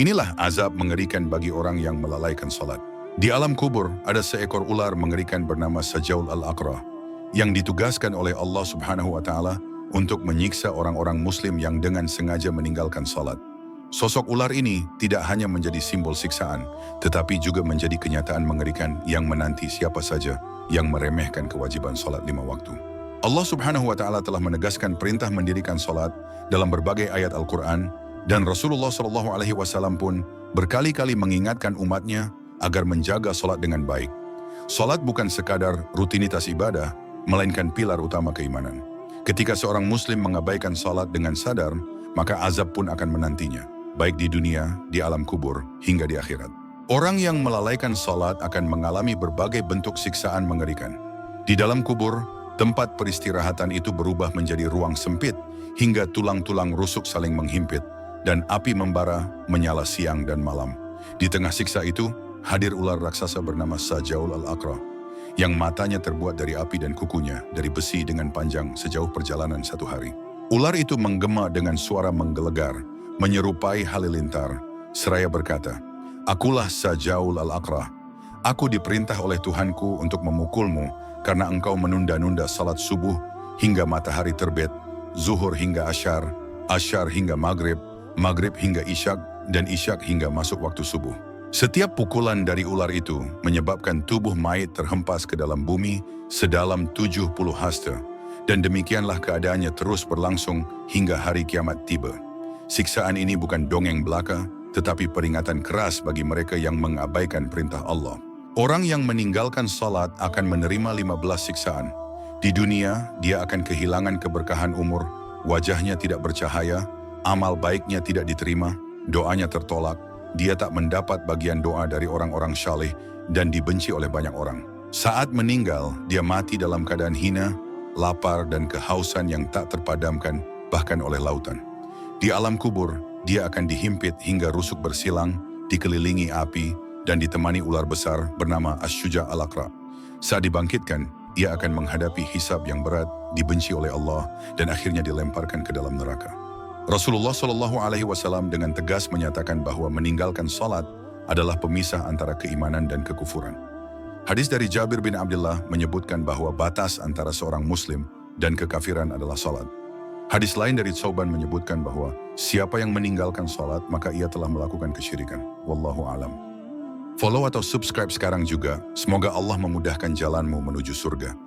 Inilah azab mengerikan bagi orang yang melalaikan salat. Di alam kubur ada seekor ular mengerikan bernama Sajaul al-Aqra yang ditugaskan oleh Allah Subhanahu wa taala untuk menyiksa orang-orang muslim yang dengan sengaja meninggalkan salat. Sosok ular ini tidak hanya menjadi simbol siksaan, tetapi juga menjadi kenyataan mengerikan yang menanti siapa saja yang meremehkan kewajiban salat 5 waktu. Allah Subhanahu wa taala telah menegaskan perintah mendirikan salat dalam berbagai ayat Al-Qur'an, dan Rasulullah SAW pun berkali-kali mengingatkan umatnya agar menjaga salat dengan baik. Salat bukan sekadar rutinitas ibadah, melainkan pilar utama keimanan. Ketika seorang muslim mengabaikan salat dengan sadar, maka azab pun akan menantinya, baik di dunia, di alam kubur, hingga di akhirat. Orang yang melalaikan salat akan mengalami berbagai bentuk siksaan mengerikan. Di dalam kubur, tempat peristirahatan itu berubah menjadi ruang sempit, hingga tulang-tulang rusuk saling menghimpit, dan api membara menyala siang dan malam. Di tengah siksa itu, hadir ular raksasa bernama Sajaul al-Aqra, yang matanya terbuat dari api dan kukunya dari besi dengan panjang sejauh perjalanan 1 hari. Ular itu menggema dengan suara menggelegar, menyerupai halilintar, seraya berkata, "Akulah Sajaul al-Aqra. Aku diperintah oleh Tuhanku untuk memukulmu karena engkau menunda-nunda salat subuh hingga matahari terbit, zuhur hingga asyar, asyar hingga maghrib, maghrib hingga isyak, dan isyak hingga masuk waktu subuh." Setiap pukulan dari ular itu menyebabkan tubuh mayit terhempas ke dalam bumi sedalam 70 hasta, dan demikianlah keadaannya terus berlangsung hingga hari kiamat tiba. Siksaan ini bukan dongeng belaka, tetapi peringatan keras bagi mereka yang mengabaikan perintah Allah. Orang yang meninggalkan salat akan menerima 15 siksaan. Di dunia, dia akan kehilangan keberkahan umur, wajahnya tidak bercahaya, amal baiknya tidak diterima, doanya tertolak, dia tak mendapat bagian doa dari orang-orang saleh dan dibenci oleh banyak orang. Saat meninggal, dia mati dalam keadaan hina, lapar dan kehausan yang tak terpadamkan bahkan oleh lautan. Di alam kubur, dia akan dihimpit hingga rusuk bersilang, dikelilingi api, dan ditemani ular besar bernama Asy-Syuja' al-Aqra. Saat dibangkitkan, ia akan menghadapi hisab yang berat, dibenci oleh Allah, dan akhirnya dilemparkan ke dalam neraka. Rasulullah SAW dengan tegas menyatakan bahwa meninggalkan salat adalah pemisah antara keimanan dan kekufuran. Hadis dari Jabir bin Abdullah menyebutkan bahwa batas antara seorang muslim dan kekafiran adalah salat. Hadis lain dari Tsauban menyebutkan bahwa siapa yang meninggalkan salat maka ia telah melakukan kesyirikan. Wallahu alam. Follow atau subscribe sekarang juga. Semoga Allah memudahkan jalanmu menuju surga.